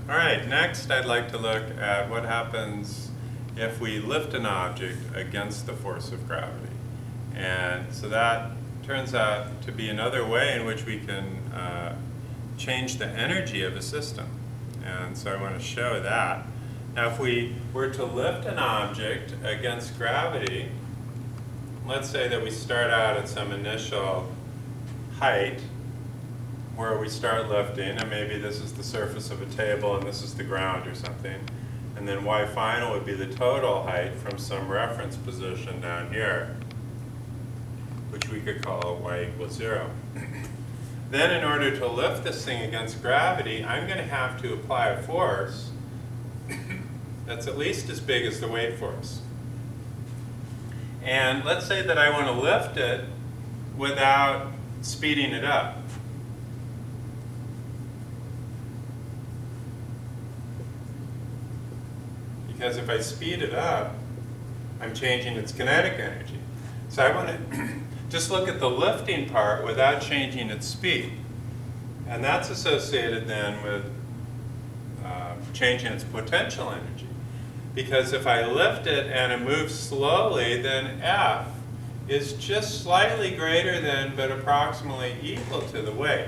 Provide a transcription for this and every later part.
All right, next I'd like to look at what happens if we lift an object against the force of gravity. And so that turns out to be another way in which we can change the energy of a system. And so I want to show that. Now if we were to lift an object against gravity, let's say that we start out at some initial height where we start lifting, and maybe this is the surface of a table and this is the ground or something, and then y final would be the total height from some reference position down here, which we could call y equals 0. Then in order to lift this thing against gravity, I'm going to have to apply a force that's at least as big as the weight force. And let's say that I want to lift it without speeding it up. Because if I speed it up, I'm changing its kinetic energy. So I want to just look at the lifting part without changing its speed. And that's associated then with changing its potential energy. Because if I lift it and it moves slowly, then F is just slightly greater than, but approximately equal to the weight.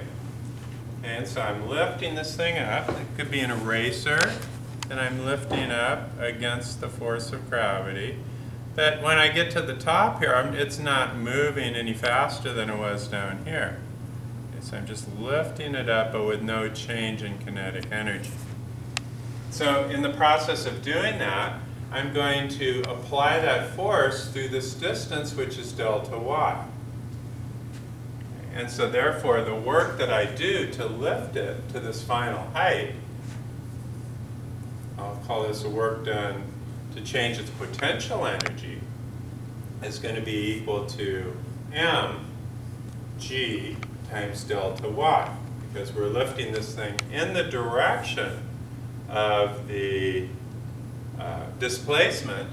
And so I'm lifting this thing up. It could be an eraser that I'm lifting up against the force of gravity. But when I get to the top here, it's not moving any faster than it was down here. Okay, so I'm just lifting it up, but with no change in kinetic energy. So in the process of doing that, I'm going to apply that force through this distance, which is delta y. And so therefore, the work that I do to lift it to this final height, I'll call this a work done to change its potential energy, is going to be equal to mg times delta y, because we're lifting this thing in the direction of the displacement,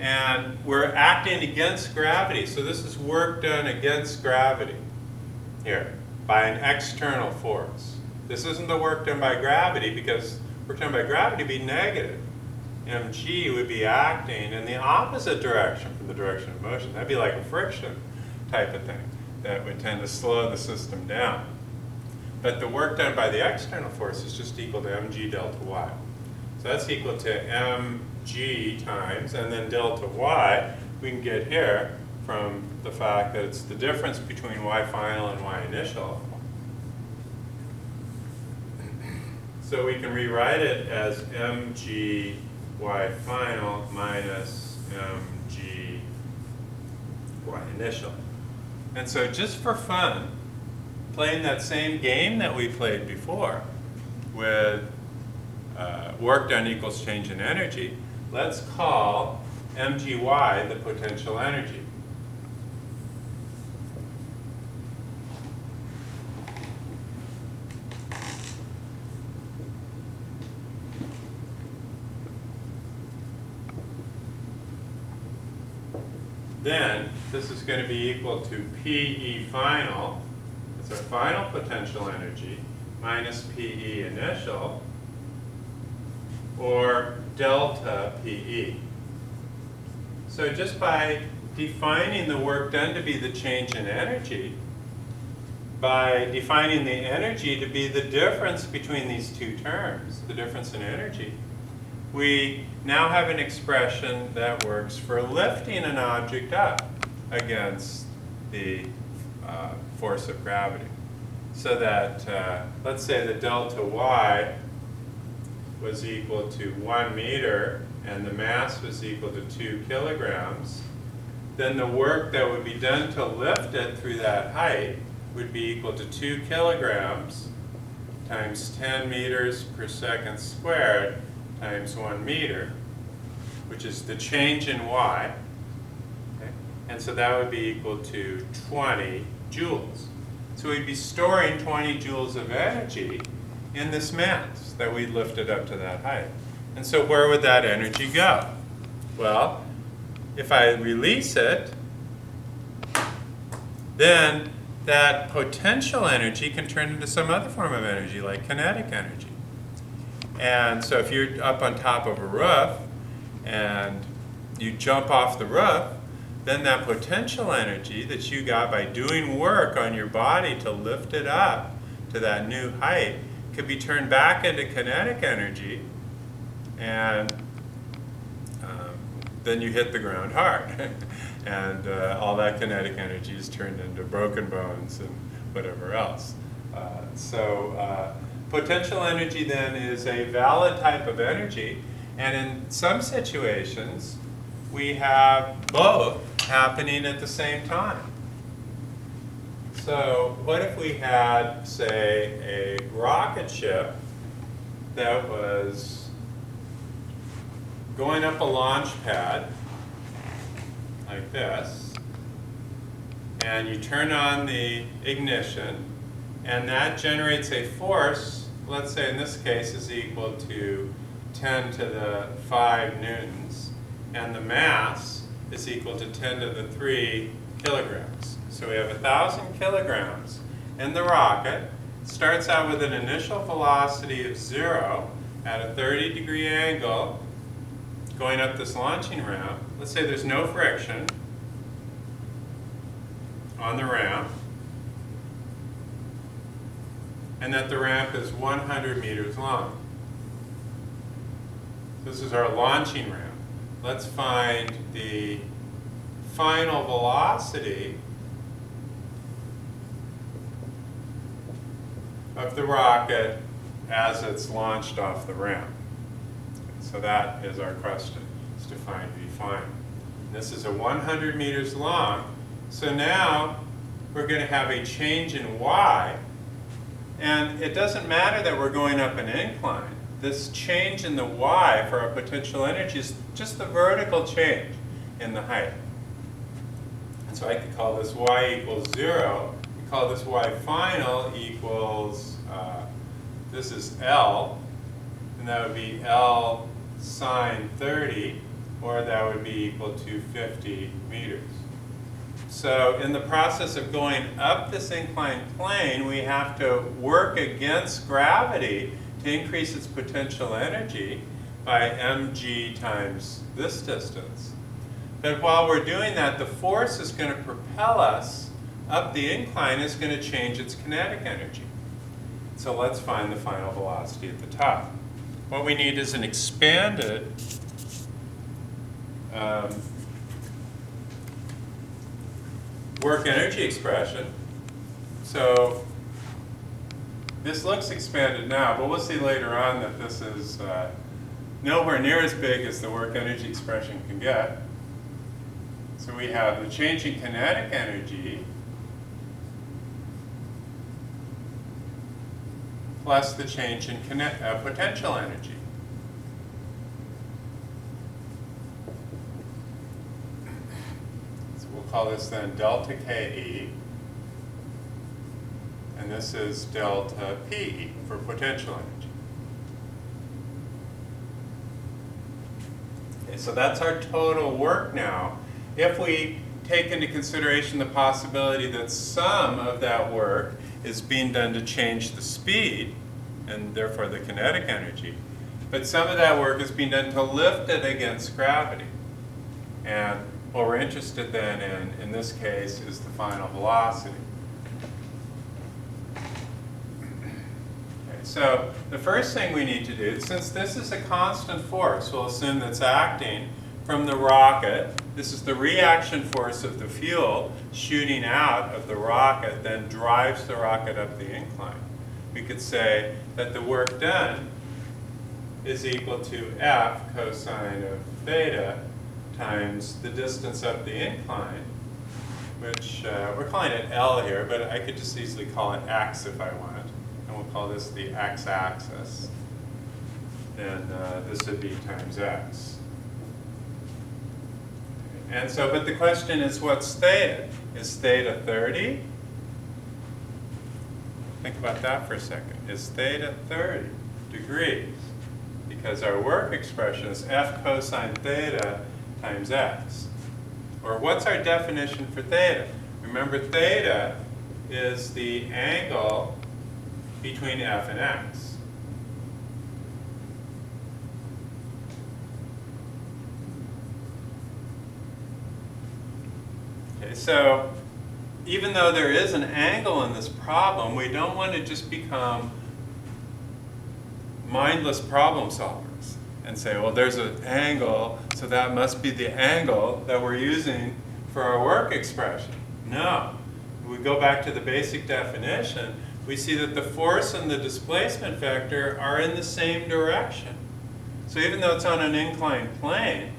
and we're acting against gravity. So this is work done against gravity here by an external force. This isn't the work done by gravity, because work done by gravity would be negative. mg would be acting in the opposite direction from the direction of motion. That'd be like a friction type of thing that would tend to slow the system down. But the work done by the external force is just equal to mg delta y. So that's equal to mg times, and then delta y we can get here from the fact that it's the difference between y final and y initial. So we can rewrite it as mg y final minus mg y initial. And so just for fun, playing that same game that we played before with work done equals change in energy, let's call mgy the potential energy. Then this is going to be equal to PE final, that's our final potential energy, minus PE initial, or delta PE. So just by defining the work done to be the change in energy, by defining the energy to be the difference between these two terms, the difference in energy, we now have an expression that works for lifting an object up against the force of gravity. So that, let's say that delta y was equal to 1 meter and the mass was equal to 2 kilograms, then the work that would be done to lift it through that height would be equal to 2 kilograms times 10 meters per second squared times 1 meter, which is the change in y. Okay? And so that would be equal to 20 joules. So we'd be storing 20 joules of energy in this mass that we lifted up to that height. And so where would that energy go? Well, if I release it, then that potential energy can turn into some other form of energy, like kinetic energy. And so if you're up on top of a roof and you jump off the roof, then that potential energy that you got by doing work on your body to lift it up to that new height could be turned back into kinetic energy, and then you hit the ground hard. And all that kinetic energy is turned into broken bones and whatever else. Potential energy then is a valid type of energy, and in some situations we have both happening at the same time. So what if we had, say, a rocket ship that was going up a launch pad like this, and you turn on the ignition, and that generates a force, let's say in this case is equal to 10 to the 5 newtons, and the mass is equal to 10 to the 3 kilograms. So we have 1,000 kilograms in the rocket. It starts out with an initial velocity of 0 at a 30-degree angle going up this launching ramp. Let's say there's no friction on the ramp, and that the ramp is 100 meters long. This is our launching ramp. Let's find the final velocity of the rocket as it's launched off the ramp. So that is our question, is to find V final. This is a 100 meters long. So now we're going to have a change in y. And it doesn't matter that we're going up an incline. This change in the y for our potential energy is just the vertical change in the height. And so I could call this y equals 0. We call this y final equals, this is L, and that would be L sine 30, or that would be equal to 50 meters. So in the process of going up this inclined plane, we have to work against gravity to increase its potential energy by mg times this distance. But while we're doing that, the force is going to propel us up the incline, is going to change its kinetic energy. So let's find the final velocity at the top. What we need is an expanded work energy expression. So this looks expanded now, but we'll see later on that this is nowhere near as big as the work energy expression can get. So we have the change in kinetic energy plus the change in potential energy. So we'll call this then delta KE, and this is delta PE for potential energy. Okay, so that's our total work now. If we take into consideration the possibility that some of that work is being done to change the speed, and therefore the kinetic energy, but some of that work is being done to lift it against gravity. And what we're interested then in this case, is the final velocity. Okay, so the first thing we need to do, since this is a constant force, we'll assume that's acting from the rocket. This is the reaction force of the fuel shooting out of the rocket, then drives the rocket up the incline. We could say that the work done is equal to F cosine of theta times the distance up the incline, which we're calling it L here, but I could just easily call it X if I want. And we'll call this the x-axis. And this would be times X. And so, but the question is, what's theta? Is theta 30? Think about that for a second. Is theta 30 degrees? Because our work expression is F cosine theta times X. Or what's our definition for theta? Remember, theta is the angle between F and X. Okay, so even though there is an angle in this problem, we don't want to just become mindless problem solvers and say, well, there's an angle, so that must be the angle that we're using for our work expression. No. We go back to the basic definition, we see that the force and the displacement vector are in the same direction. So even though it's on an inclined plane,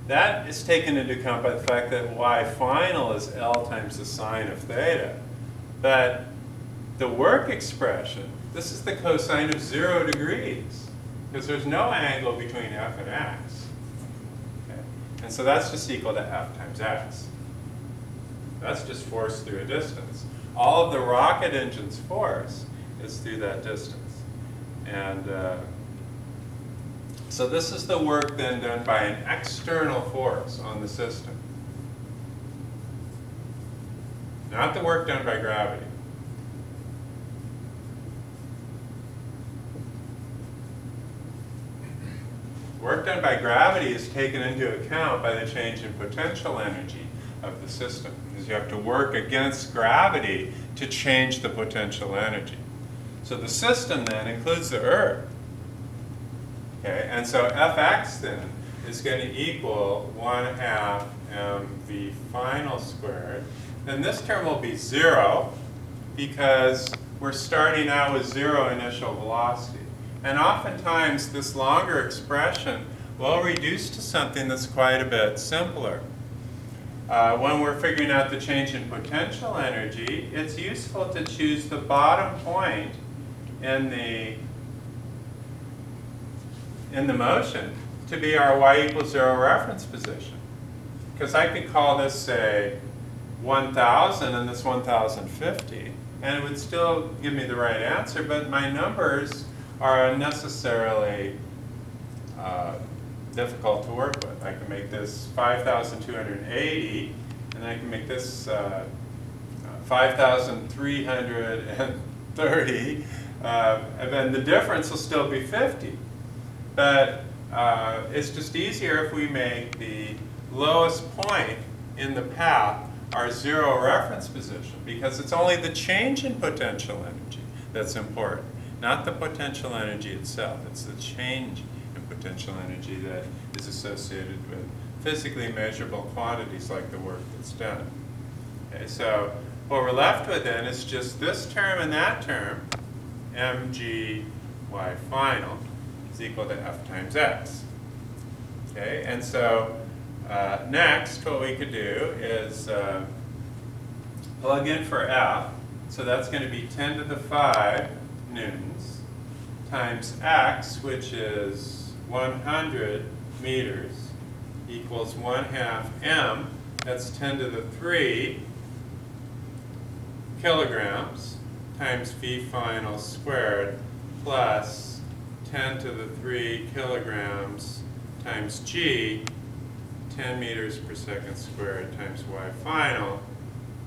that is taken into account by the fact that y final is L times the sine of theta. But the work expression, this is the cosine of 0 degrees, because there's no angle between f and x. Okay? And so that's just equal to f times x. That's just force through a distance. All of the rocket engine's force is through that distance. And so this is the work then done by an external force on the system. Not the work done by gravity. Work done by gravity is taken into account by the change in potential energy of the system, because you have to work against gravity to change the potential energy. So the system then includes the Earth. Okay, and so Fx then is going to equal 1/2 mv final squared. Then this term will be 0 because we're starting out with 0 initial velocity. And oftentimes this longer expression will reduce to something that's quite a bit simpler. When we're figuring out the change in potential energy, it's useful to choose the bottom point in the motion to be our y = 0 reference position. Because I could call this, say, 1,000 and this 1,050, and it would still give me the right answer, but my numbers are unnecessarily difficult to work with. I can make this 5,280, and I can make this 5,330, and then the difference will still be 50. But it's just easier if we make the lowest point in the path our 0 reference position, because it's only the change in potential energy that's important, not the potential energy itself. It's the change in potential energy that is associated with physically measurable quantities like the work that's done. Okay, so what we're left with then is just this term and that term, mg y final is equal to f times x. Okay, and so next what we could do is plug in for f. So that's going to be 10 to the 5 newtons times x, which is 100 meters, equals 1/2 m. That's 10 to the 3 kilograms times v final squared plus 10 to the 3 kilograms times g, 10 meters per second squared times y final,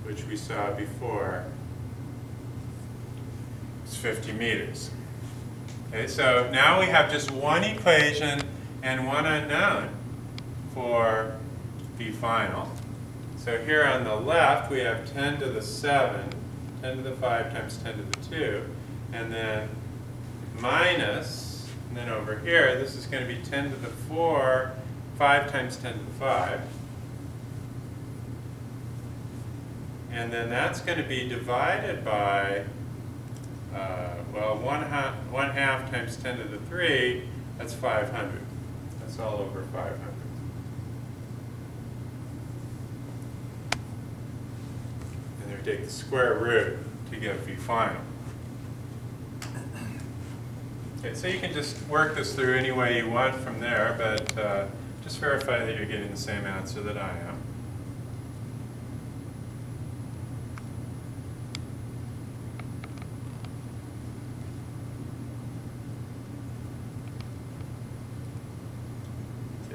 which we saw before, is 50 meters. Okay, so now we have just one equation and one unknown for v final. So here on the left we have 10 to the 7, 10 to the 5 times 10 to the 2, and then minus, and then over here this is going to be 10 to the 4, 5 times 10 to the 5. And then that's going to be divided by, well, 1/2 times 10 to the 3, that's 500. That's all over 500. And we take the square root to get v final. Okay, so you can just work this through any way you want from there, but just verify that you're getting the same answer that I am.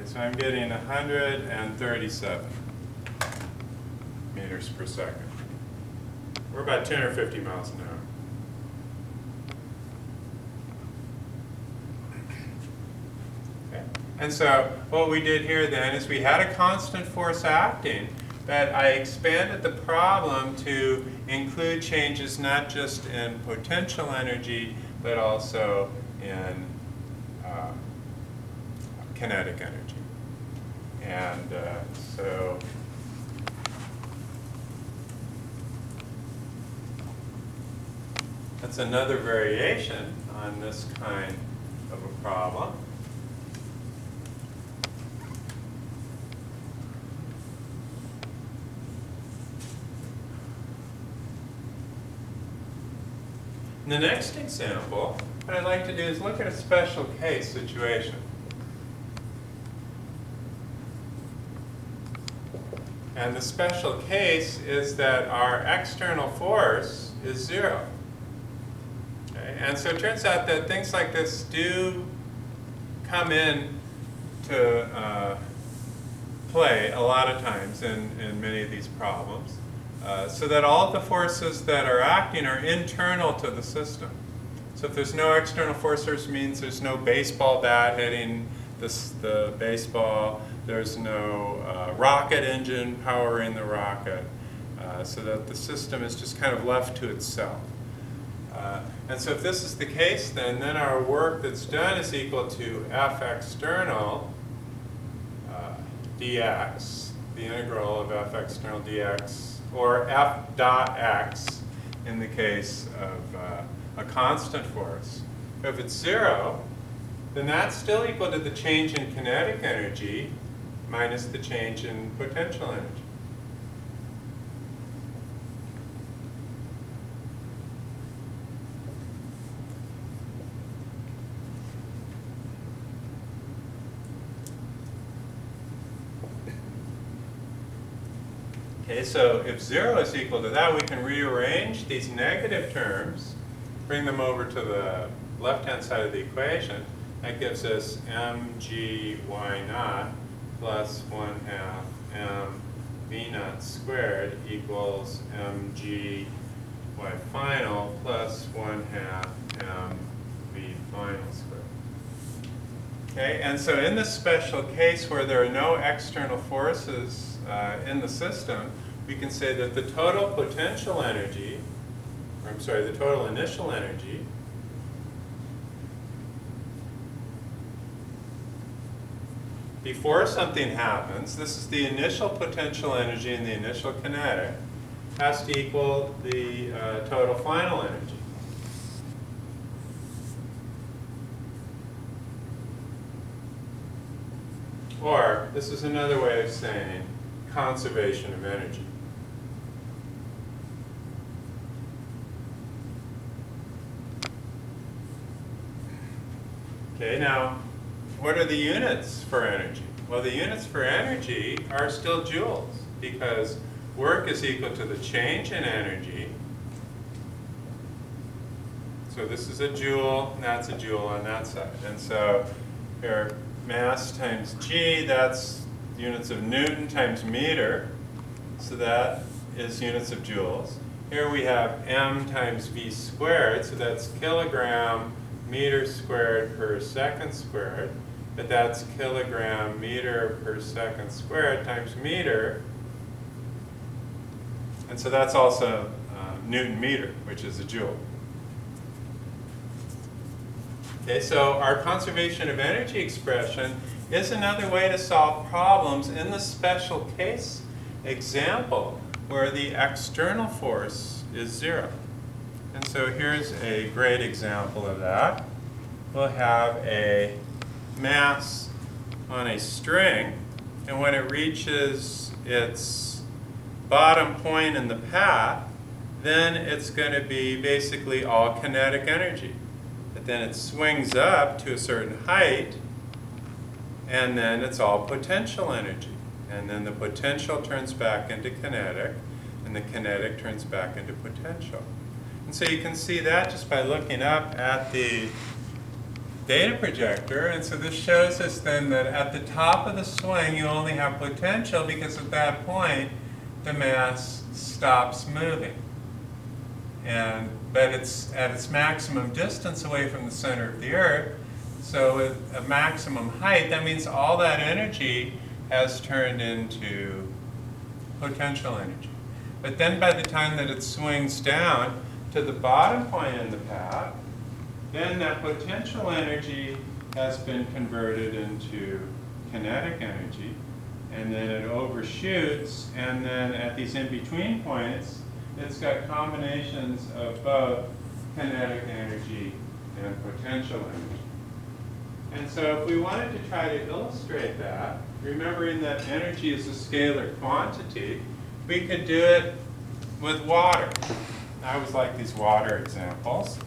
So I'm getting 137 meters per second. We're about 250 miles an hour. Okay. And so what we did here then is we had a constant force acting, that I expanded the problem to include changes not just in potential energy, but also in kinetic energy. And so that's another variation on this kind of a problem. In the next example, what I'd like to do is look at a special case situation. And the special case is that our external force is 0. Okay? And so it turns out that things like this do come in to play a lot of times in many of these problems. So that all of the forces that are acting are internal to the system. So if there's no external forces, it means there's no baseball bat hitting the baseball, there's no rocket engine powering the rocket, so that the system is just kind of left to itself. And so if this is the case, then our work that's done is equal to F external dx, the integral of F external dx, or F dot x in the case of a constant force. If it's 0, then that's still equal to the change in kinetic energy minus the change in potential energy. Okay, so if 0 is equal to that, we can rearrange these negative terms, bring them over to the left-hand side of the equation. That gives us mg y naught plus 1/2 m v naught squared equals mg y final plus 1/2 m v final squared. Okay, and so in this special case where there are no external forces in the system, we can say that the total potential energy, or I'm sorry, the total initial energy before something happens, this is the initial potential energy and the initial kinetic, has to equal the total final energy. Or, this is another way of saying conservation of energy. Okay, now, what are the units for energy? Well, the units for energy are still joules, because work is equal to the change in energy. So this is a joule, and that's a joule on that side. And so here, mass times g, that's units of Newton times meter. So that is units of joules. Here we have m times v squared, so that's kilogram meter squared per second squared. But that's kilogram meter per second squared times meter. And so that's also Newton meter, which is a joule. Okay, so our conservation of energy expression is another way to solve problems in the special case example where the external force is 0. And so here's a great example of that. We'll have a mass on a string, and when it reaches its bottom point in the path, then it's going to be basically all kinetic energy. But then it swings up to a certain height, and then it's all potential energy. And then the potential turns back into kinetic, and the kinetic turns back into potential. And so you can see that just by looking up at the data projector. And so this shows us then that at the top of the swing you only have potential, because at that point the mass stops moving. But it's at its maximum distance away from the center of the Earth. So with a maximum height, that means all that energy has turned into potential energy. But then by the time that it swings down to the bottom point in the path, then that potential energy has been converted into kinetic energy, and then it overshoots, and then at these in-between points, it's got combinations of both kinetic energy and potential energy. And so if we wanted to try to illustrate that, remembering that energy is a scalar quantity, we could do it with water. I always like these water examples.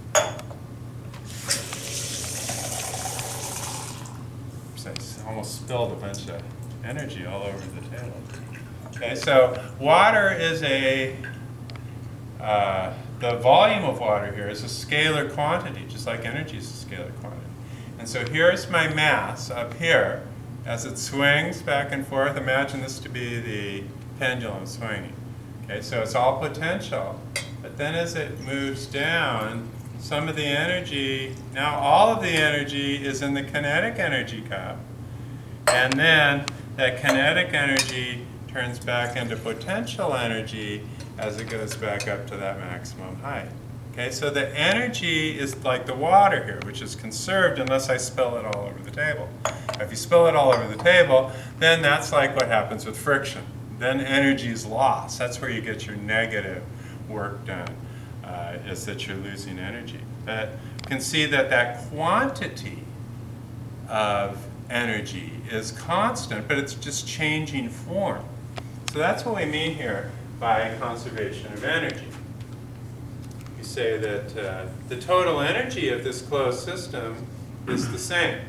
I almost spilled a bunch of energy all over the table. Okay, so water is the volume of water here is a scalar quantity, just like energy is a scalar quantity. And so here's my mass up here. As it swings back and forth, imagine this to be the pendulum swinging. Okay, so it's all potential. But then as it moves down, some of the energy, now all of the energy is in the kinetic energy cup. And then that kinetic energy turns back into potential energy as it goes back up to that maximum height. Okay, so the energy is like the water here, which is conserved unless I spill it all over the table. If you spill it all over the table, then that's like what happens with friction. Then energy is lost. That's where you get your negative work done, is that you're losing energy. But you can see that that quantity of energy is constant, but it's just changing form. So that's what we mean here by conservation of energy. We say that the total energy of this closed system is the same.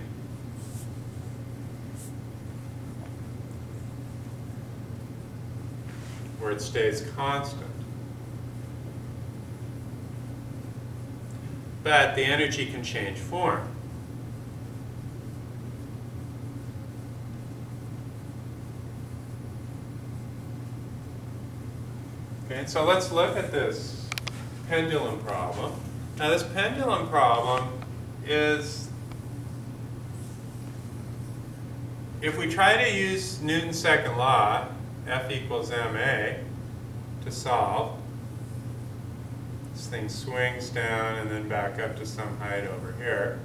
Where it stays constant. But the energy can change form. Okay, so let's look at this pendulum problem. Now this pendulum problem is, if we try to use Newton's second law, F equals ma, to solve, this thing swings down and then back up to some height over here.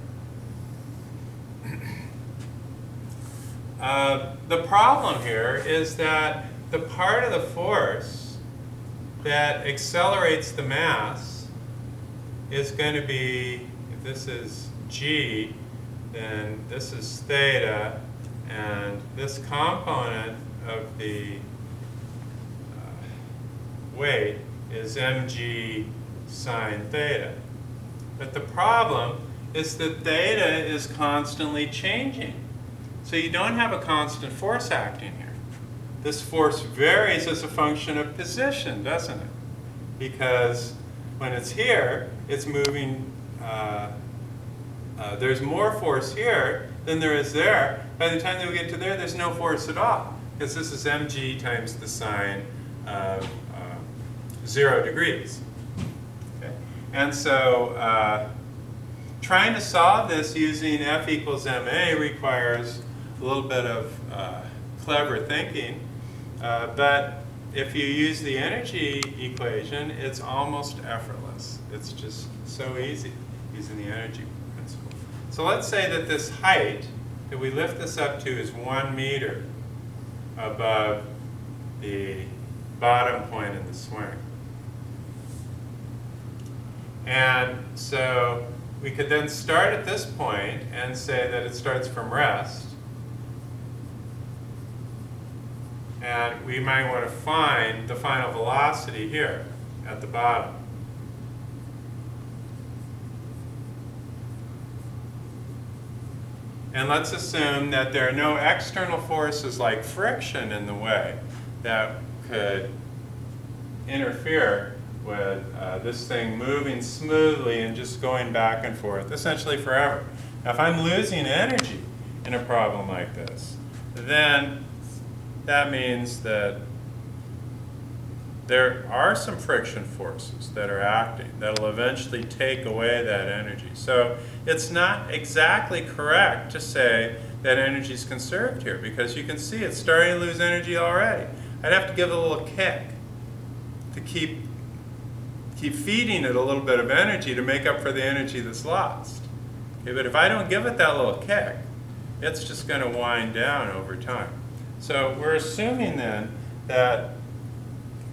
The problem here is that the part of the force that accelerates the mass is going to be, if this is g, then this is theta, and this component of the weight is mg sine theta. But the problem is that theta is constantly changing. So you don't have a constant force acting here. This force varies as a function of position, doesn't it? Because when it's here, it's moving, there's more force here than there is there. By the time that we get to there, there's no force at all, because this is mg times the sine of 0 degrees. Okay? And so trying to solve this using F equals ma requires a little bit of clever thinking. But if you use the energy equation, it's almost effortless. It's just so easy using the energy principle. So let's say that this height that we lift this up to is 1 meter above the bottom point in the swing. And so we could then start at this point and say that it starts from rest. And we might want to find the final velocity here at the bottom. And let's assume that there are no external forces like friction in the way that could interfere with this thing moving smoothly and just going back and forth, essentially forever. Now, if I'm losing energy in a problem like this, then that means that there are some friction forces that are acting that will eventually take away that energy. So it's not exactly correct to say that energy is conserved here, because you can see it's starting to lose energy already. I'd have to give it a little kick to keep feeding it a little bit of energy to make up for the energy that's lost. Okay, but if I don't give it that little kick, it's just going to wind down over time. So we're assuming then that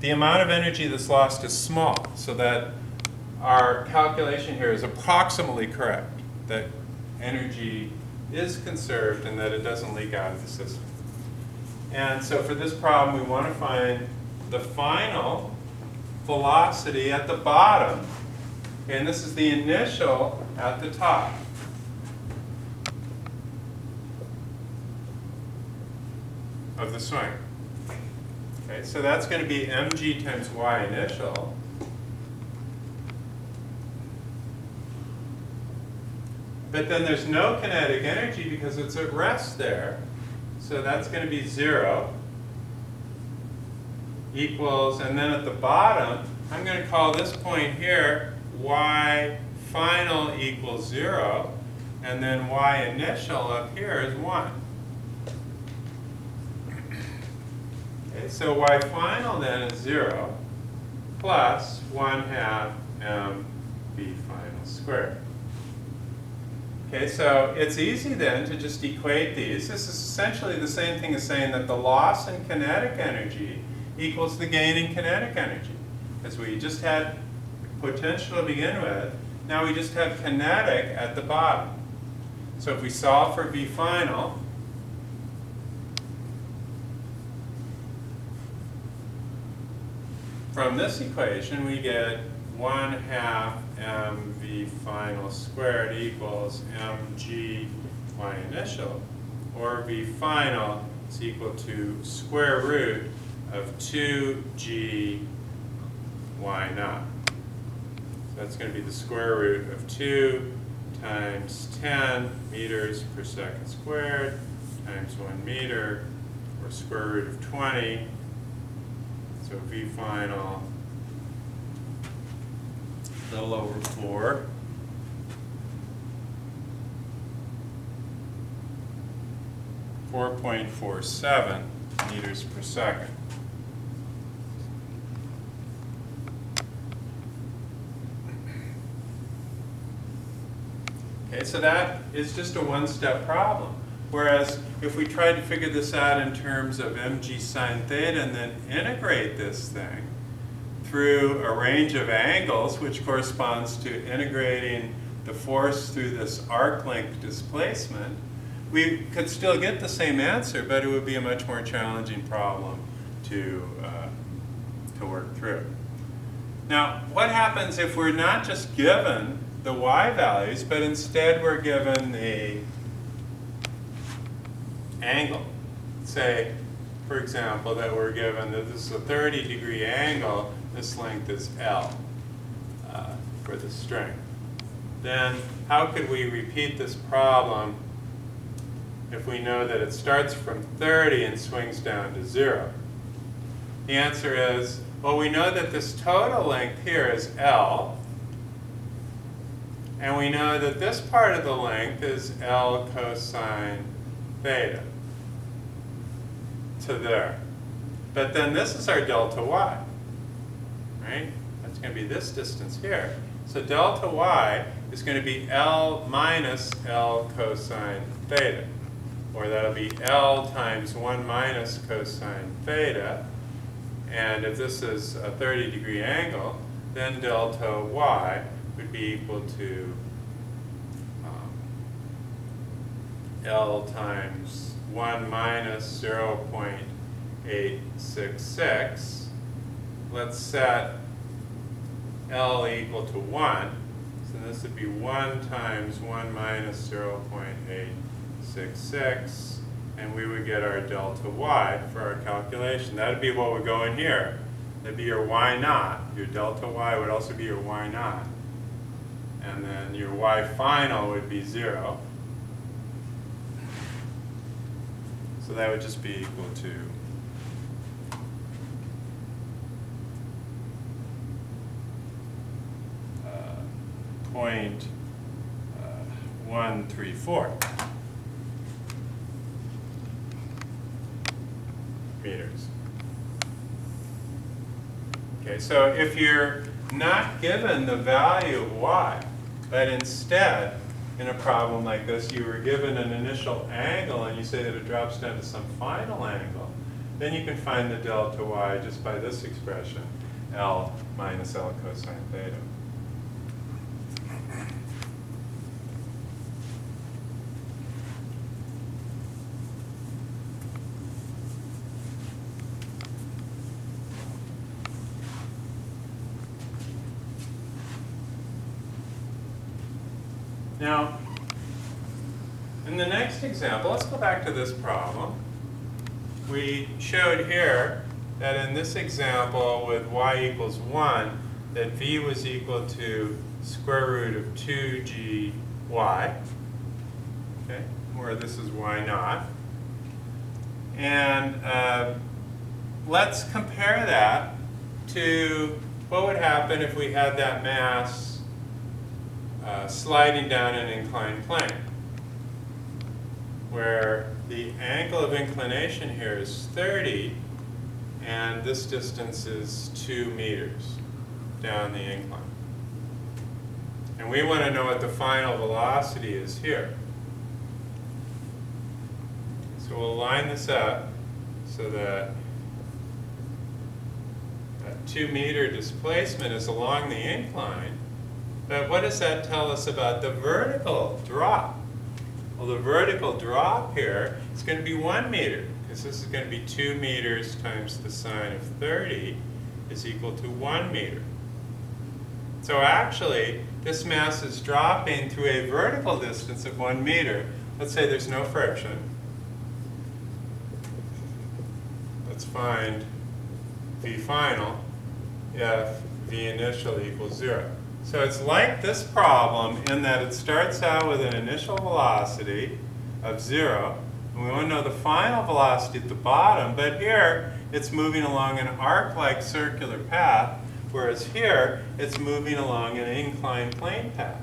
the amount of energy that's lost is small, so that our calculation here is approximately correct, that energy is conserved and that it doesn't leak out of the system. And so for this problem, we want to find the final velocity at the bottom. Okay, and this is the initial at the top. Of the swing. Okay, so that's going to be mg times y initial. But then there's no kinetic energy because it's at rest there. So that's going to be 0 equals, and then at the bottom, I'm going to call this point here y final equals 0, and then y initial up here is 1. Okay, so y final then is 0 plus 1/2 mv final squared. Okay, so it's easy then to just equate these. This is essentially the same thing as saying that the loss in kinetic energy equals the gain in kinetic energy. Because we just had potential to begin with, now we just have kinetic at the bottom. So if we solve for V final, from this equation we get 1/2 mv final squared equals mg y initial, or V final is equal to square root of 2g y naught. So that's going to be the square root of 2 times 10 meters per second squared times 1 meter, or square root of 20. So V final, a little over 4. .47 meters per second. Okay, so that is just a one-step problem. Whereas if we tried to figure this out in terms of mg sine theta and then integrate this thing through a range of angles, which corresponds to integrating the force through this arc length displacement, we could still get the same answer, but it would be a much more challenging problem to work through. Now, what happens if we're not just given the y values, but instead we're given the angle? Say, for example, that we're given that this is a 30-degree angle, this length is L for the string. Then how could we repeat this problem if we know that it starts from 30 and swings down to 0? The answer is, well, we know that this total length here is L, and we know that this part of the length is L cosine theta to there. But then this is our delta y, right? That's going to be this distance here. So delta y is going to be L minus L cosine theta, or that'll be L times 1 minus cosine theta. And if this is a 30-degree angle, then delta y would be equal to L times 1 minus 0.866. Let's set L equal to 1. So this would be 1 times 1 minus 0.866. And we would get our delta y for our calculation. That would be what would go in here. That would be your y naught. Your delta y would also be your y naught. And then your y final would be 0. So that would just be equal to .134 meters. Okay, so if you're not given the value of y, but instead, in a problem like this, you were given an initial angle and you say that it drops down to some final angle, then you can find the delta y just by this expression, L minus L cosine theta. Now, in the next example, let's go back to this problem. We showed here that in this example with y equals 1, that v was equal to square root of 2gy, okay, where this is y naught. And let's compare that to what would happen if we had that mass sliding down an inclined plane, where the angle of inclination here is 30, and this distance is 2 meters down the incline. And we want to know what the final velocity is here. So we'll line this up so that that 2-meter displacement is along the incline. But what does that tell us about the vertical drop? Well, the vertical drop here is going to be 1 meter, because this is going to be 2 meters times the sine of 30 is equal to 1 meter. So actually, this mass is dropping through a vertical distance of 1 meter. Let's say there's no friction. Let's find V final if V initial equals 0. So it's like this problem in that it starts out with an initial velocity of 0, and we want to know the final velocity at the bottom, but here it's moving along an arc-like circular path, whereas here it's moving along an inclined plane path.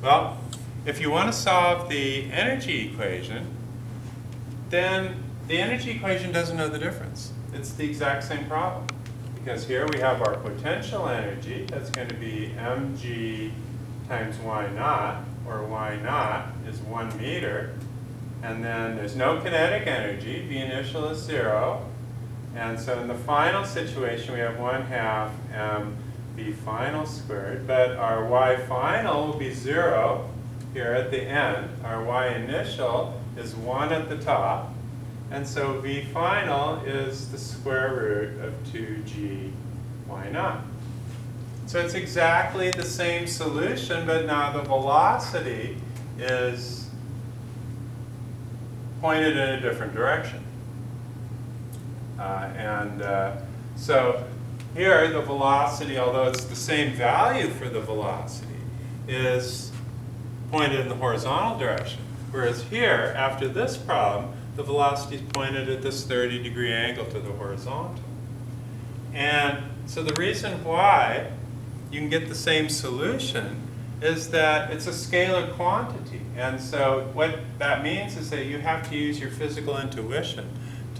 Well, if you want to solve the energy equation, then the energy equation doesn't know the difference. It's the exact same problem. Because here we have our potential energy, that's going to be mg times y naught, or y naught is 1 meter. And then there's no kinetic energy, V initial is 0. And so in the final situation, we have 1/2 m V final squared. But our y final will be 0 here at the end. Our y initial is 1 at the top. And so V final is the square root of 2g y naught. So it's exactly the same solution, but now the velocity is pointed in a different direction. So here the velocity, although it's the same value for the velocity, is pointed in the horizontal direction. Whereas here, after this problem, the velocity is pointed at this 30-degree angle to the horizontal. And so the reason why you can get the same solution is that it's a scalar quantity. And so what that means is that you have to use your physical intuition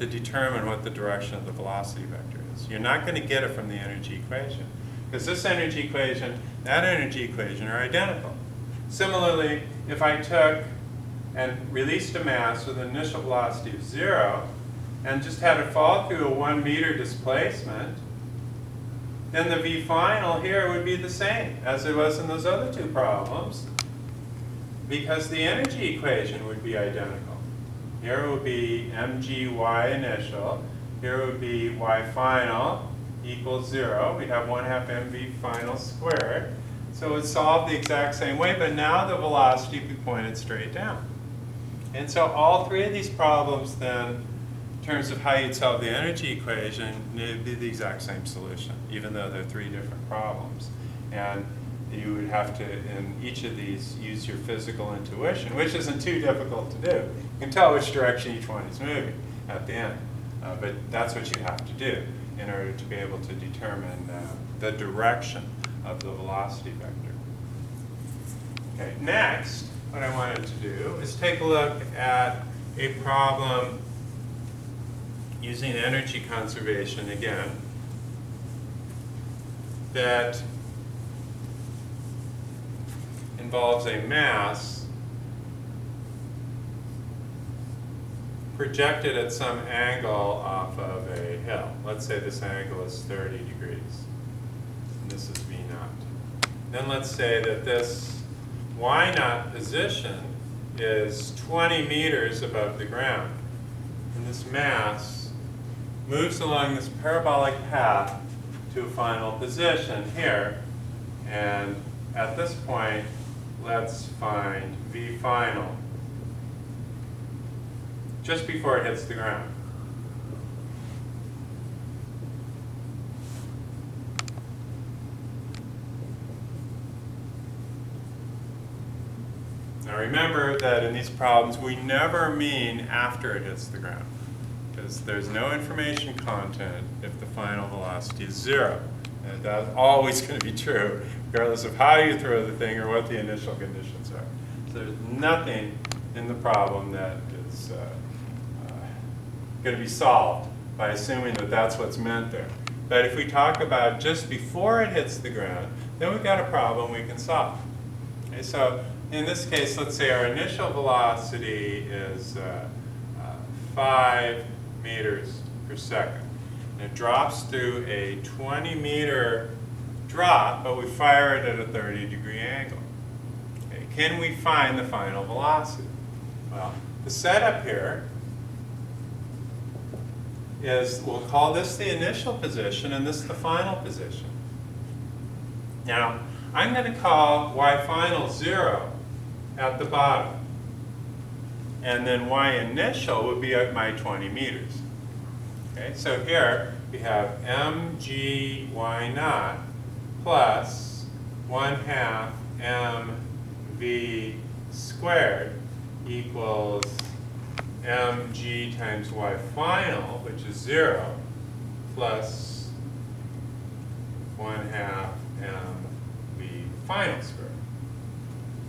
to determine what the direction of the velocity vector is. You're not going to get it from the energy equation, because this energy equation, that energy equation are identical. Similarly, if I took and released a mass with an initial velocity of 0 and just had it fall through a 1 meter displacement, then the V final here would be the same as it was in those other two problems, because the energy equation would be identical. Here would be mg y initial, here would be y final equals 0. We'd have 1/2 mv final squared. So it's solved the exact same way, but now the velocity would be pointed straight down. And so all three of these problems then, in terms of how you'd solve the energy equation, would be the exact same solution, even though they're three different problems. And you would have to, in each of these, use your physical intuition, which isn't too difficult to do. You can tell which direction each one is moving at the end. But that's what you have to do in order to be able to determine the direction of the velocity vector. Okay, next, what I wanted to do is take a look at a problem using energy conservation again. that involves a mass projected at some angle off of a hill. Let's say this angle is 30 degrees. And this is V naught. Then let's say that this Y naught position is 20 meters above the ground. And this mass moves along this parabolic path to a final position here. And at this point, let's find V final just before it hits the ground. Now remember that in these problems, we never mean after it hits the ground, because there's no information content if the final velocity is 0. And that's always going to be true, regardless of how you throw the thing or what the initial conditions are. So there's nothing in the problem that is going to be solved by assuming that that's what's meant there. But if we talk about just before it hits the ground, then we've got a problem we can solve. Okay, so in this case, let's say our initial velocity is 5 meters per second. And it drops through a 20-meter drop, but we fire it at a 30-degree angle. Okay, can we find the final velocity? Well, the setup here is, we'll call this the initial position and this the final position. Now, I'm going to call y final 0 at the bottom. And then y initial would be at my 20 meters. Okay, so here we have mg y naught plus 1/2 mv squared equals mg times y final, which is 0, plus 1/2 mv final squared.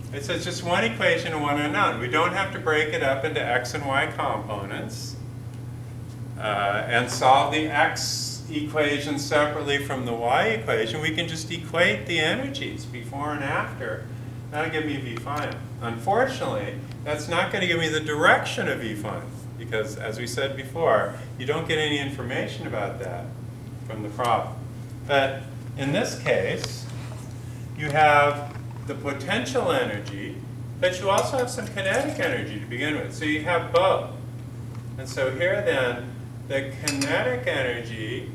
Okay, so it's just one equation and one unknown. We don't have to break it up into x and y components and solve the x equation separately from the y equation. We can just equate the energies before and after. That'll give me V final. Unfortunately, that's not going to give me the direction of V final, because as we said before, you don't get any information about that from the problem. But in this case, you have the potential energy, but you also have some kinetic energy to begin with. So you have both. And so here then, the kinetic energy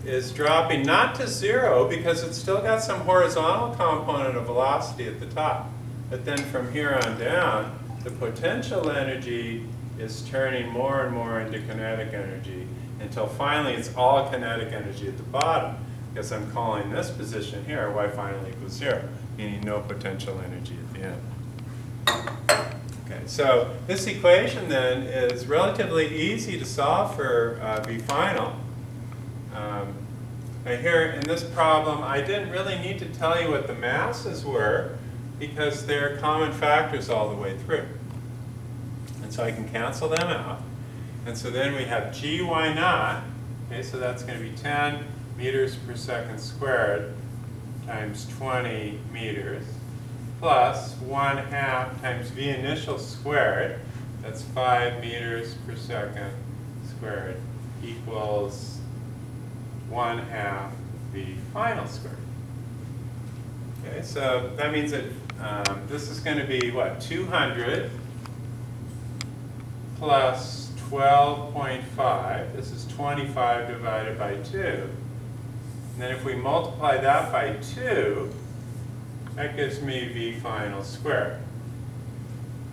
is dropping not to 0 because it's still got some horizontal component of velocity at the top. But then from here on down, the potential energy is turning more and more into kinetic energy until finally it's all kinetic energy at the bottom, because I'm calling this position here y final equals 0, meaning no potential energy at the end. Okay, so this equation then is relatively easy to solve for V final. And here in this problem, I didn't really need to tell you what the masses were because they're common factors all the way through. And so I can cancel them out. And so then we have gy naught, okay, so that's going to be 10 meters per second squared times 20 meters, plus 1/2 times v initial squared, that's 5 meters per second squared, equals 1/2 v final squared. Okay, so that means that this is going to be what, 200 plus 12.5. This is 25 divided by 2. And then if we multiply that by 2, that gives me v final squared.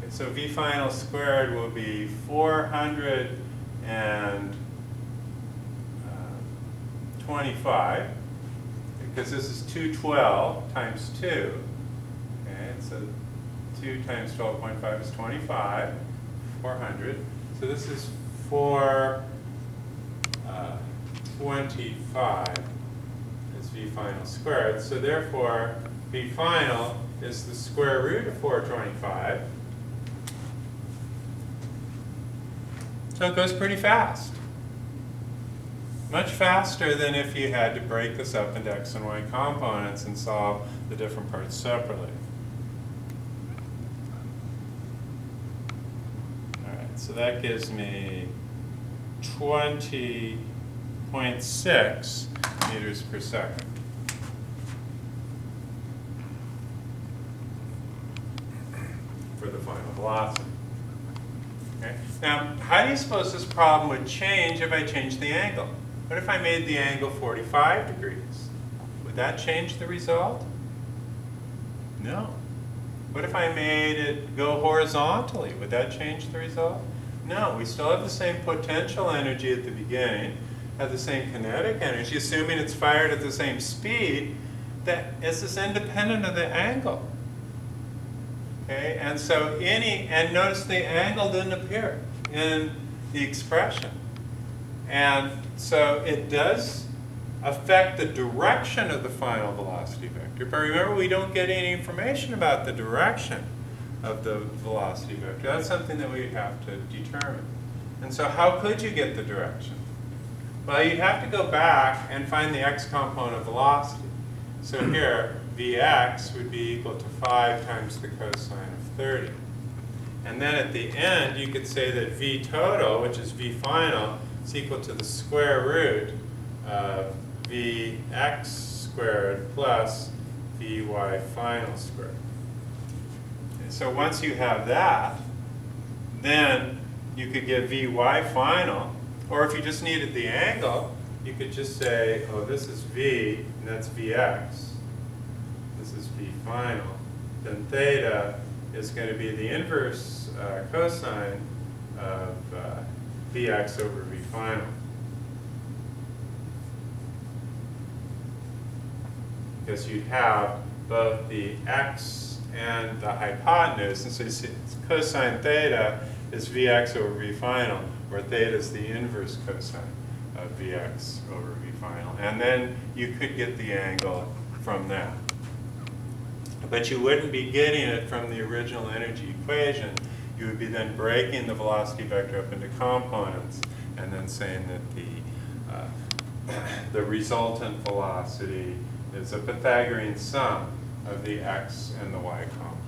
Okay, so v final squared will be 425, because this is 212 times 2. Okay, so 2 times 12.5 is 25, 400. So this is 425 is v final squared. So therefore, v final is the square root of 425. So it goes pretty fast. Much faster than if you had to break this up into x and y components and solve the different parts separately. All right, so that gives me 20.6 meters per second. For the final velocity. Okay? Now, how do you suppose this problem would change if I changed the angle? What if I made the angle 45 degrees? Would that change the result? No. What if I made it go horizontally? Would that change the result? No. We still have the same potential energy at the beginning, have the same kinetic energy, assuming it's fired at the same speed, that is independent of the angle. Okay, and so and notice the angle didn't appear in the expression. And so it does affect the direction of the final velocity vector. But remember, we don't get any information about the direction of the velocity vector. That's something that we have to determine. And so how could you get the direction? Well, you'd have to go back and find the x component of velocity. So here, Vx would be equal to 5 times the cosine of 30. And then at the end, you could say that V total, which is V final, is equal to the square root of Vx squared plus Vy final squared. And so once you have that, then you could get Vy final, or if you just needed the angle, you could just say, oh, this is V, and that's Vx. This is V final. Then theta is going to be the inverse cosine of Vx over V final. Because you'd have both the x and the hypotenuse, and so you see cosine theta is Vx over V final, where theta is the inverse cosine of Vx over V final. And then you could get the angle from that. But you wouldn't be getting it from the original energy equation. You would be then breaking the velocity vector up into components and then saying that the resultant velocity is a Pythagorean sum of the x and the y components.